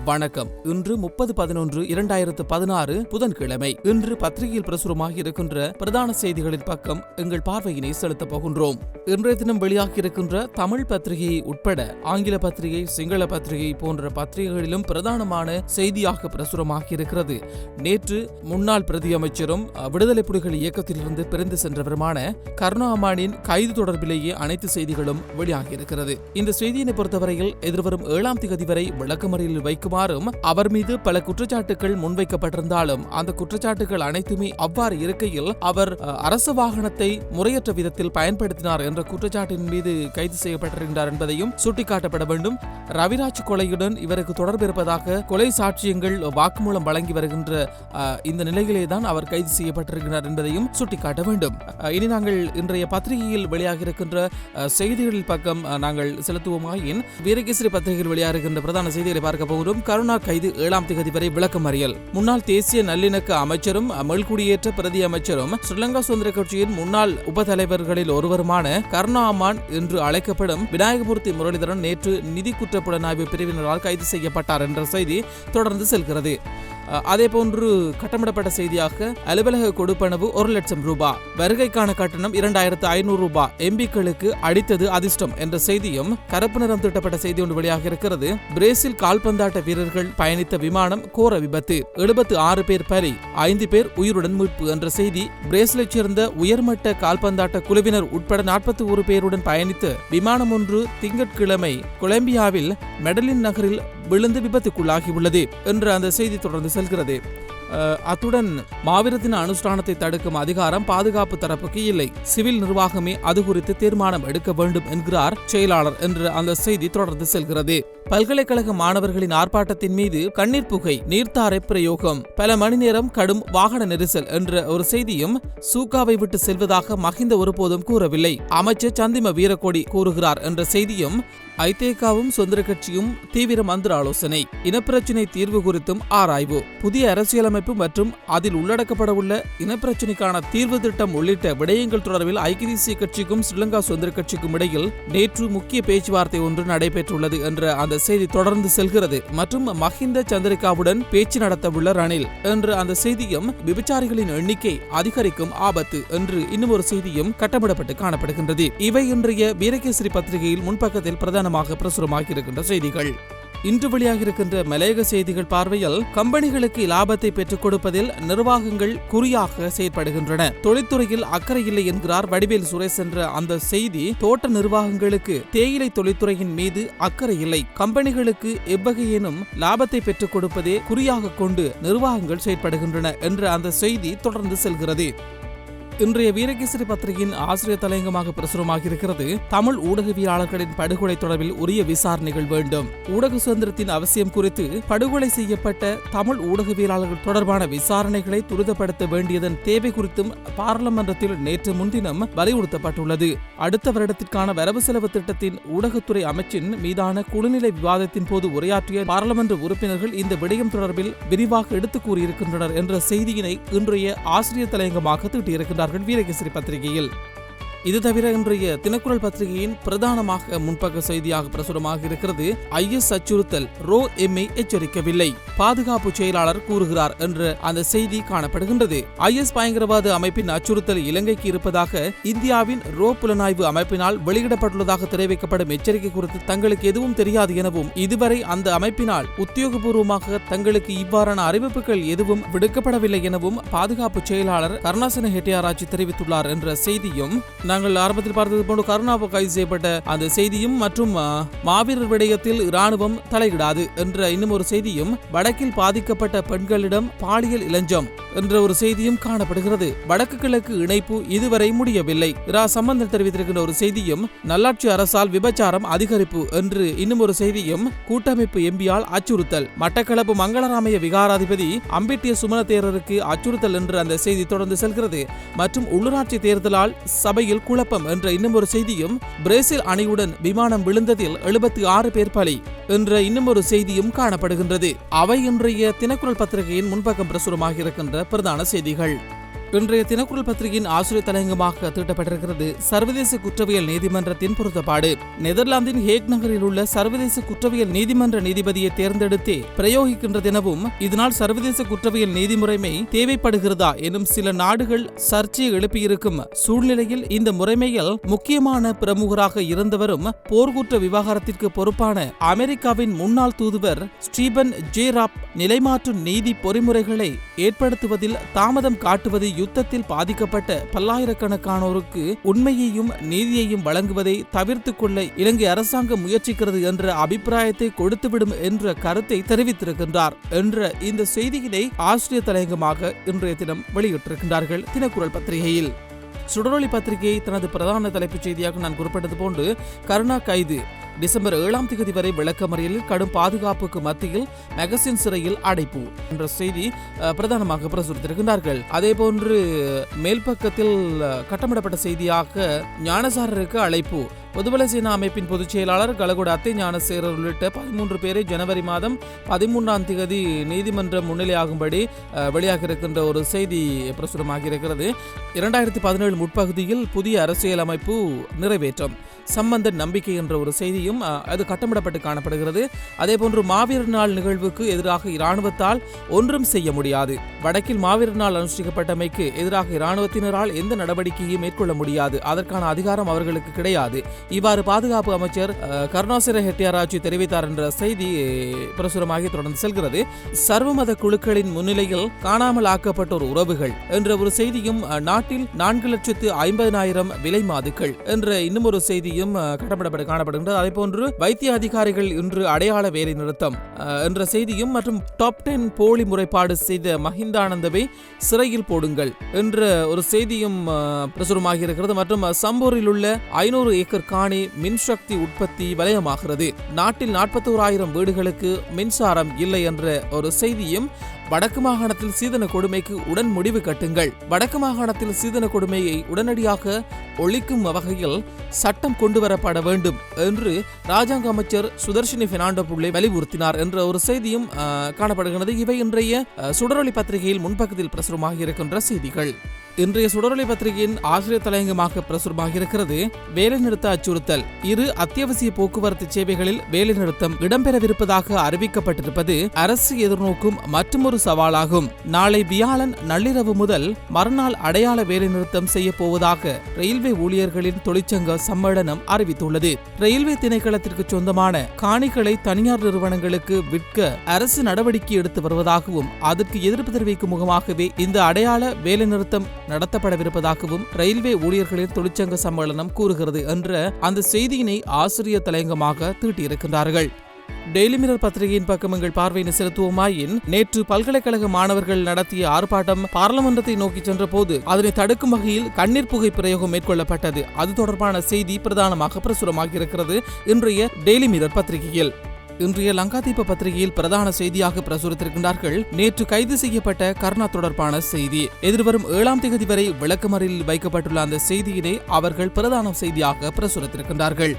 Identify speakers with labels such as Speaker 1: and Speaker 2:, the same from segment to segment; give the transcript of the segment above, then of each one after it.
Speaker 1: வணக்கம். இன்று 30/11/2016 புதன்கிழமை. இன்று பத்திரிகையில் பிரசுரமாக இருக்கின்ற பிரதான செய்திகளின் பக்கம் எங்கள் பார்வையினை செலுத்தப் போகின்றோம். இன்றைய தினம் வெளியாகி இருக்கின்ற தமிழ் பத்திரிகை உட்பட ஆங்கில பத்திரிகை, சிங்கள பத்திரிகை போன்ற பத்திரிகைகளிலும் பிரதானமான செய்தியாக பிரசுரமாகி இருக்கிறது. நேற்று முன்னாள் பிரதி அமைச்சரும் விடுதலை புலிகள் இயக்கத்திலிருந்து பிரிந்து சென்றவருமான கருணா அம்மானின் கைது தொடர்பிலேயே அனைத்து செய்திகளும் வெளியாகி இருக்கிறது. இந்த செய்தியினை பொறுத்தவரையில் எதிர்வரும் 7ஆம் தேதி வரை விளக்கமறியலில் வைக்குமாறும் அவர் மீது பல குற்றச்சாட்டுகள் முன்வைக்கப்பட்டிருந்தாலும் அந்த குற்றச்சாட்டுகள் அனைத்துமே அவ்வாறு இருக்கையில் அவர் அரசு வாகனத்தை முறையற்ற விதத்தில் பயன்படுத்தினார் என்ற குற்றச்சாட்டின் மீது கைது செய்யப்பட்டிருக்கிறார் என்பதையும் சுட்டிக்காட்டப்பட வேண்டும். ரவிராஜ் கொலையுடன் இவருக்கு தொடர்பு இருப்பதாக கொலை சாட்சியங்கள் வாக்குமூலம் வழங்கி வருகின்ற இந்த நிலையிலேதான் அவர் கைது செய்யப்பட்டிருக்கிறார் என்பதையும் சுட்டிக்காட்ட வேண்டும். இனி நாங்கள் இன்றைய பத்திரிகையில் வெளியாக இருக்கின்ற செய்திகளில் பக்கம் நாங்கள் செலுத்துவோமாயின் வீரகேசரி பத்திரிகையில் வெளியாகின்ற பிரதான செய்திகளை பார்க்க போகிறோம். கருணா கைது 7ஆம் தேதி வரை விளக்கமறியல். முன்னாள் தேசிய நல்லிணக்க அமைச்சரும் மீள்குடியேற்ற பிரதி அமைச்சரும் ஸ்ரீலங்கா சுதந்திர கட்சியின் முன்னாள் உபதலைவர்களில் ஒருவருமான கருணா அம்மான் என்று அழைக்கப்படும் விநாயகமூர்த்தி முரளிதரன் நேற்று நிதி குற்ற புலனாய்வு பிரிவினரால் கைது செய்யப்பட்டார் என்ற செய்தி தொடர்ந்து செல்கிறது. அதேபோன்று கட்டமிடப்பட்ட செய்தியாக அலுவலக கொடுப்பனவு 1 லட்சம் ரூபாய், வருகைக்கான கட்டணம் 2500 ரூபாய், எம்பிக்களுக்கு அடித்தது அதிர்ஷ்டம் என்ற செய்தியும் கருப்பு நிறம் தீட்டப்பட்ட செய்தி ஒன்று வெளியாக இருக்கிறது. பிரேசில் கால்பந்தாட்ட வீரர்கள் பயணித்த விமானம் கோர விபத்து, 76 பேர் பலி, 5 பேர் உயிருடன் மீட்பு என்ற செய்தி. பிரேசிலைச் சேர்ந்த உயர்மட்ட கால்பந்தாட்ட குழுவினர் உட்பட 41 பேருடன் பயணித்த விமானம் ஒன்று திங்கட்கிழமை கொலம்பியாவில் மெடலின் நகரில் விழுந்து விபத்துக்குள்ளாகியுள்ளது என்ற அந்த செய்தி தொடர்ந்து செல்கிறது. அத்துடன் மாவீரத்தின் அனுஷ்டானத்தை தடுக்கும் அதிகாரம் பாதுகாப்பு தரப்புக்கு இல்லை, சிவில் நிர்வாகமே அது குறித்து தீர்மானம் எடுக்க வேண்டும் என்கிறார் செயலாளர் என்ற அந்த செய்தி தொடர்ந்து செல்கிறது. பல்கலைக்கழக மாணவர்களின் ஆர்ப்பாட்டத்தின் மீது கண்ணீர் புகை, நீர்த்தாரை பிரயோகம், பல மணி நேரம் கடும் வாகன நெரிசல் என்ற ஒரு செய்தியும் சூகாவை விட்டு செல்வதாக மஹிந்த ஒருபோதும் கூறவில்லை, அமைச்சர் சந்திம வீரக்கொடி கூறுகிறார் என்ற செய்தியும் ஐதேகாவும் சுதந்திர கட்சியும் தீவிர மந்திர ஆலோசனை, இனப்பிரச்சினை தீர்வு குறித்தும் ஆராய்வு, புதிய அரசியலமைப்பு மற்றும் அதில் உள்ளடக்கப்படவுள்ள இனப்பிரச்சினைக்கான தீர்வு திட்டம் உள்ளிட்ட விடயங்கள் தொடர்பில் ஐக்கிய தேசிய கட்சிக்கும் ஸ்ரீலங்கா சுதந்திர கட்சிக்கும் இடையில் நேற்று முக்கிய பேச்சுவார்த்தை ஒன்று நடைபெற்றுள்ளது என்ற அந்த செய்தி தொடர்ந்து செல்கிறது. மற்றும் மஹிந்த சந்திரிகாவுடன் பேச்சு நடத்தவுள்ள ரணில் என்ற அந்த செய்தியும் விபச்சாரிகளின் எண்ணிக்கை அதிகரிக்கும் ஆபத்து என்று இன்னும் ஒரு செய்தியும் கட்டமிடப்பட்டு காணப்படுகின்றது. இவை இன்றைய வீரகேசரி பத்திரிகையில் முன்பக்கத்தில் பிரதானமாக பிரசுரமாகி இருக்கின்ற செய்திகள். இன்று வெளியாக இருக்கின்ற மலையக செய்திகள் பார்வையில் கம்பெனிகளுக்கு லாபத்தை பெற்றுக் கொடுப்பதில் நிர்வாகங்கள் குறியாக செயற்படுகின்றன, தொழில்துறையில் அக்கறை இல்லை என்கிறார் வடிவேல் சுரேஷ் என்ற அந்த செய்தி. தோட்ட நிர்வாகங்களுக்கு தேயிலை தொழில்துறையின் மீது அக்கறை இல்லை, கம்பெனிகளுக்கு எவ்வகையேனும் லாபத்தை பெற்றுக் கொடுப்பதே குறியாக கொண்டு நிர்வாகங்கள் செயற்படுகின்றன என்ற அந்த செய்தி தொடர்ந்து செல்கிறது. இன்றைய வீரகேசரி பத்திரிகையின் ஆசிரியர் தலையங்கமாக பிரசுரமாக இருக்கிறது. தமிழ் ஊடகவியலாளர்களின் படுகொலை தொடர்பில் உரிய விசாரணைகள் வேண்டும், ஊடக சுதந்திரத்தின் அவசியம் குறித்து படுகொலை செய்யப்பட்ட தமிழ் ஊடகவியலாளர்கள் தொடர்பான விசாரணைகளை துரிதப்படுத்த வேண்டியதன் தேவை குறித்தும் பாராளுமன்றத்தில் நேற்று முன்தினம் வலியுறுத்தப்பட்டுள்ளது. அடுத்த வருடத்திற்கான வரவு செலவு திட்டத்தின் ஊடகத்துறை அமைச்சின் மீதான குழுநிலை விவாதத்தின் போது உரையாற்றிய பாராளுமன்ற உறுப்பினர்கள் இந்த விடயம் தொடர்பில் விரிவாக எடுத்துக் கூறியிருக்கின்றனர் என்ற செய்தியினை இன்றைய ஆசிரியர் தலையங்கமாக தீட்டியிருக்கின்றனர் வீரகேசரி பத்திரிகையில். இது தவிர இன்றைய தினக்குரல் பத்திரிகையின் பிரதானமாக முன்பக்க செய்தியாக பிரசுரமாக இருக்கிறது. IS அச்சுறுத்தல், ரோ எம்மை எச்சரிக்கவில்லை, பாதுகாப்பு செயலாளர் கூறுகிறார் என்ற அந்த செய்தி காணப்படுகின்றது. IS பயங்கரவாத அமைப்பின் அச்சுறுத்தல் இலங்கைக்கு இருப்பதாக இந்தியாவின் ரோ புலனாய்வு அமைப்பினால் வெளியிடப்பட்டுள்ளதாக தெரிவிக்கப்படும் எச்சரிக்கை குறித்து தங்களுக்கு எதுவும் தெரியாது எனவும் இதுவரை அந்த அமைப்பினால் உத்தியோகபூர்வமாக தங்களுக்கு இவ்வாறான அறிவிப்புகள் எதுவும் விடுக்கப்படவில்லை எனவும் பாதுகாப்பு செயலாளர் கருணாசன ஹெட்டியாராச்சி தெரிவித்துள்ளார் என்ற செய்தியும் நாங்கள் ஆரம்பத்தில் பார்த்தது போன்று கருணாவை கைது செய்யப்பட்ட அந்த செய்தியும் மற்றும் மாவீரர் விடயத்தில் இராணுவம் தலையிடாது என்ற இன்னும் ஒரு செய்தியும், வடக்கில் பாதிக்கப்பட்ட பெண்களிடம் பாலியல் இளஞ்சம் என்ற ஒரு செய்தியும் காணப்படுகிறது. வடக்கு கிழக்கு இணைப்பு இதுவரை முடியவில்லை, சம்பந்தம் தெரிவித்திருக்கின்ற ஒரு செய்தியும், நல்லாட்சி அரசால் விபச்சாரம் அதிகரிப்பு என்று இன்னும் ஒரு செய்தியும், கூட்டமைப்பு எம்பியால் அச்சுறுத்தல், மட்டக்களப்பு மங்களராமய விகாராதிபதி அம்பிட்டிய சுமண தேரருக்கு அச்சுறுத்தல் என்று அந்த செய்தி தொடர்ந்து செல்கிறது. மற்றும் உள்ளூராட்சி தேர்தலால் சபையில் குழப்பம் என்ற இன்னும் ஒரு செய்தியும், பிரேசில் அணியுடன் விமானம் விழுந்ததில் 76 பேர் பலி என்ற இன்னும் ஒரு செய்தியும் காணப்படுகின்றது. அவை இன்றைய தினக்குரல் பத்திரிகையின் முன்பக்கம் பிரசுரமாக இருக்கின்ற பிரதான செய்திகள். இன்றைய தினக்குரல் பத்திரிகையின் ஆசிரியர் தலையங்கமாக தீட்டப்பட்டிருக்கிறது சர்வதேச குற்றவியல் நீதிமன்றத்தின் பொருத்தப்பாடு. நெதர்லாந்தின் ஹேக் நகரில் உள்ள சர்வதேச குற்றவியல் நீதிமன்ற நீதிபதியை தேர்ந்தெடுத்தே பிரயோகிக்கின்றதெனவும் இதனால் சர்வதேச குற்றவியல் நீதிமுறைமை தேவைப்படுகிறதா எனும் சில நாடுகள் சர்ச்சையை எழுப்பியிருக்கும் சூழ்நிலையில் இந்த முறைமையில் முக்கியமான பிரமுகராக இருந்தவரும் போர்க்குற்ற விவகாரத்திற்கு பொறுப்பான அமெரிக்காவின் முன்னாள் தூதுவர் ஸ்டீபன் ஜே ராப் நிலைமாற்று நீதி பொறிமுறைகளை ஏற்படுத்துவதில் தாமதம் காட்டுவது யுத்தத்தில் பாதிக்கப்பட்ட பல்லாயிரக்கணக்கானோருக்கு உண்மையையும் நீதியையும் வழங்குவதை தவிர்த்துக் கொள்ள இலங்கை அரசாங்கம் முயற்சிக்கிறது என்ற அபிப்பிராயத்தை கொடுத்துவிடும் என்ற கருத்தை தெரிவித்திருக்கின்றார் என்ற இந்த செய்தியினை ஆசிரியர் தலையங்கமாக இன்றைய தினம் வெளியிட்டிருக்கின்றார்கள் தினக்குரல் பத்திரிகையில். சுடரொளி பத்திரிகையை தனது பிரதான தலைப்புச் செய்தியாக நான் குறிப்பிட்டது போன்று கருணா கைது டிசம்பர் 7ஆம் தேதி வரை விளக்கமறியலில் கடும் பாதுகாப்புக்கு மத்தியில் மெகசின் சிறையில் அடைப்பு என்ற செய்தி பிரதானமாக பிரசுரித்திருக்கின்றார்கள். அதேபோன்று மேல்பக்கத்தில் கட்டமிடப்பட்ட செய்தியாக ஞானசாரருக்கு அழைப்பு. பொதுபல சேனா அமைப்பின் பொதுச் செயலாளர் கலகொட அத்தை ஞானசேகர் உள்ளிட்ட 13 பேரை ஜனவரி மாதம் 13ஆம் தேதி நீதிமன்றம் முன்னிலையாகும்படி வெளியாக இருக்கின்ற ஒரு செய்தி பிரசுரமாக இருக்கிறது. 2017 முற்பகுதியில் புதிய அரசியல் அமைப்பு நிறைவேற்றம் சம்பந்த நம்பிக்கை என்ற ஒரு செய்தியும் அது கட்டமிடப்பட்டு காணப்படுகிறது. அதேபோன்று மாவீரர் நாள் நிகழ்வுக்கு எதிராக இராணுவத்தால் ஒன்றும் செய்ய முடியாது. வடக்கில் மாவீரர் நாள் அனுஷ்டிக்கப்பட்டமைக்கு எதிராக இராணுவத்தினரால் எந்த நடவடிக்கையும் மேற்கொள்ள முடியாது. அதற்கான அதிகாரம் அவர்களுக்கு கிடையாது. இவ்வாறு பாதுகாப்பு அமைச்சர் கருணாசர ஹெட்டியாராச்சி தெரிவித்தார் என்ற செய்தி பிரசுரமாகி தொடர்ந்து செல்கிறது. சர்வமத குழுக்களின் முன்னிலையில் காணாமல் ஆக்கப்பட்டோர் உறவுகள் என்ற ஒரு செய்தியும் நாட்டில் 4,50,000 விலை மாதுக்கள் என்ற இன்னும் ஒரு செய்தியும் கட்டப்படப்பட்டு காணப்படுகின்றது. அதேபோன்று வைத்திய அதிகாரிகள் இன்று அடையாள வேலை நிறுத்தம் என்ற செய்தியும் மற்றும் டாப் 10 போலி முறைப்பாடு செய்த மஹிந்தானந்தவை சிறையில் போடுங்கள் என்ற ஒரு செய்தியும் பிரசுரமாகி இருக்கிறது. மற்றும் சம்பூரில் உள்ள 500 ஏக்கர் காணி மின்சக்தி உற்பத்தி வலயமாகிறது. நாட்டில் 41,000 வீடுகளுக்கு மின்சாரம் இல்லை என்ற ஒரு செய்தியும் வடக்கு மாகாணத்தில் சீதன கொடுமைக்கு உடன் முடிவு கட்டுங்கள். வடக்கு மாகாணத்தில் சீதன கொடுமையை உடனடியாக ஒழிக்கும் வகையில் சட்டம் கொண்டுவரப்பட வேண்டும் என்று ராஜாங்க அமைச்சர் சுதர்ஷினி பெர்னாண்டோ புள்ளை வலியுறுத்தினார் என்ற ஒரு செய்தியும் காணப்படுகிறது. இவை இன்றைய சுடரொளி பத்திரிகையில் முன்பக்கத்தில் பிரசுரமாக இருக்கின்ற செய்திகள். இன்றைய சுடரொளி பத்திரிகையின் ஆசிரியர் தலையங்கமாக பிரசுரமாக இருக்கிறது வேலைநிறுத்த அச்சுறுத்தல். 2 அத்தியாவசிய போக்குவரத்து சேவைகளில் வேலைநிறுத்தம் இடம்பெறவிருப்பதாக அறிவிக்கப்பட்டிருப்பது அரசு எதிர்நோக்கும் மற்றொரு சவாலாகும். நாளை வியாழன் நள்ளிரவு முதல் மறுநாள் அடையாள வேலைநிறுத்தம் செய்ய போவதாக ரயில்வே ஊழியர்களின் தொழிற்சங்க சம்மேளனம் அறிவித்துள்ளது. ரயில்வே திணைக்களத்திற்கு சொந்தமான காணிகளை தனியார் நிறுவனங்களுக்கு விற்க அரசு நடவடிக்கை எடுத்து வருவதாகவும் அதற்கு எதிர்ப்பு தெரிவிக்கும் முகமாகவே இந்த அடையாள வேலைநிறுத்தம் நடத்தப்படவிருப்பதாகவும் ரயில்வே ஊழியர்களின் தொழிற்சங்க சம்மேளனம் கூறுகிறது என்ற அந்த செய்தியினை ஆசிரியர் தலையங்கமாக தீட்டியிருக்கின்றார்கள். டெய்லி மிரர் பத்திரிகையின் பக்கம் எங்கள் பார்வையினை செலுத்துவோமாயின் நேற்று பல்கலைக்கழக மாணவர்கள் நடத்திய ஆர்ப்பாட்டம் பாராளுமன்றத்தை நோக்கி சென்ற போது அதனை தடுக்கும் வகையில் கண்ணீர் புகை பிரயோகம் மேற்கொள்ளப்பட்டது. அது தொடர்பான செய்தி பிரதானமாக பிரசுரமாக இருக்கிறது இன்றைய டெய்லி மிரர் பத்திரிகையில். இன்றைய லங்காதீப பத்திரிகையில் பிரதான செய்தியாக பிரசுரித்திருக்கின்றார்கள் நேற்று கைது செய்யப்பட்ட கருணா தொடர்பான செய்தி. எதிர்வரும் 7ஆம் தேதி வரை விளக்கமறியலில் வைக்கப்பட்டுள்ள அந்த செய்தியினை அவர்கள் பிரதான செய்தியாக பிரசுரித்திருக்கின்றார்கள்.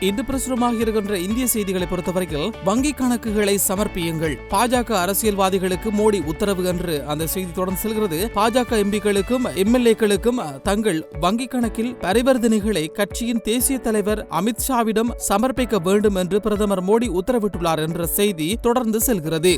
Speaker 1: இன்று பிரசுரமாக இருக்கின்ற இந்திய செய்திகளை பொறுத்தவரையில் வங்கி கணக்குகளை சமர்ப்பியுங்கள் பாஜக அரசியல்வாதிகளுக்கு மோடி உத்தரவு என்று அந்த செய்தி தொடர்ந்து செல்கிறது. பாஜக எம்பிக்களுக்கும் எம்எல்ஏக்களுக்கும் தங்கள் வங்கி கணக்கில் பரிவர்த்தனைகளை கட்சியின் தேசிய தலைவர் அமித்ஷாவிடம் சமர்ப்பிக்க வேண்டும் என்று பிரதமர் மோடி உத்தரவிட்டுள்ளார் என்ற செய்தி தொடர்ந்து செல்கிறது.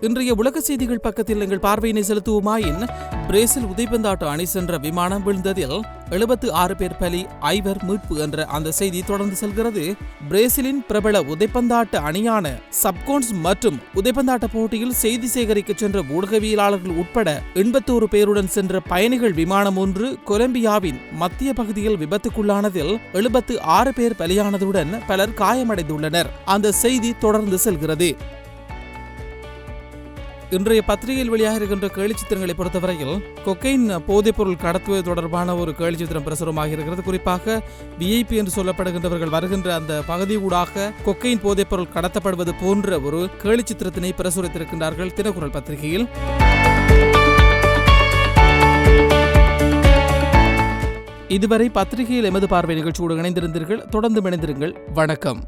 Speaker 1: இன்றைய உலக செய்திகள் பக்கத்தில் எங்கள் பார்வையினை செலுத்துவோமாயின் பிரேசில் உதைப்பந்தாட்ட அணி சென்ற விமானம் விழுந்ததில் 76 பேர் பலி 5 மீட்பு என்ற அந்த செய்தி தொடர்ந்து செல்கிறது. பிரேசிலின் பிரபல உதைப்பந்தாட்ட அணியான சப்கோன்ஸ் மற்றும் உதைப்பந்தாட்ட போட்டியில் செய்தி சேகரிக்க சென்ற ஊடகவியலாளர்கள் உட்பட 81 பேருடன் சென்ற பயணிகள் விமானம் ஒன்று கொலம்பியாவின் மத்திய பகுதியில் விபத்துக்குள்ளானதில் 76 பேர் பலியானதுடன் பலர் காயமடைந்துள்ளனர். அந்த செய்தி தொடர்ந்து செல்கிறது. இன்றைய பத்திரிகையில் வெளியாக இருக்கின்ற கேலிச்சித்திரங்களை பொறுத்தவரையில் கொக்கைன் போதைப்பொருள் கடத்துவது தொடர்பான ஒரு கேலிச்சித்திரம் பிரசுரமாக இருக்கிறது. குறிப்பாக விஐபி என்று சொல்லப்படுகின்றவர்கள் வருகின்ற அந்த பகுதியூடாக கொக்கைன் போதைப்பொருள் கடத்தப்படுவது போன்ற ஒரு கேலிச்சித்திரத்தினை பிரசுரித்திருக்கின்றார்கள் தினக்குரல் பத்திரிகையில். இதுவரை பத்திரிகையில் எமது பார்வை நிகழ்ச்சியோடு இணைந்திருந்தீர்கள். தொடர்ந்து இணைந்திருங்கள். வணக்கம்.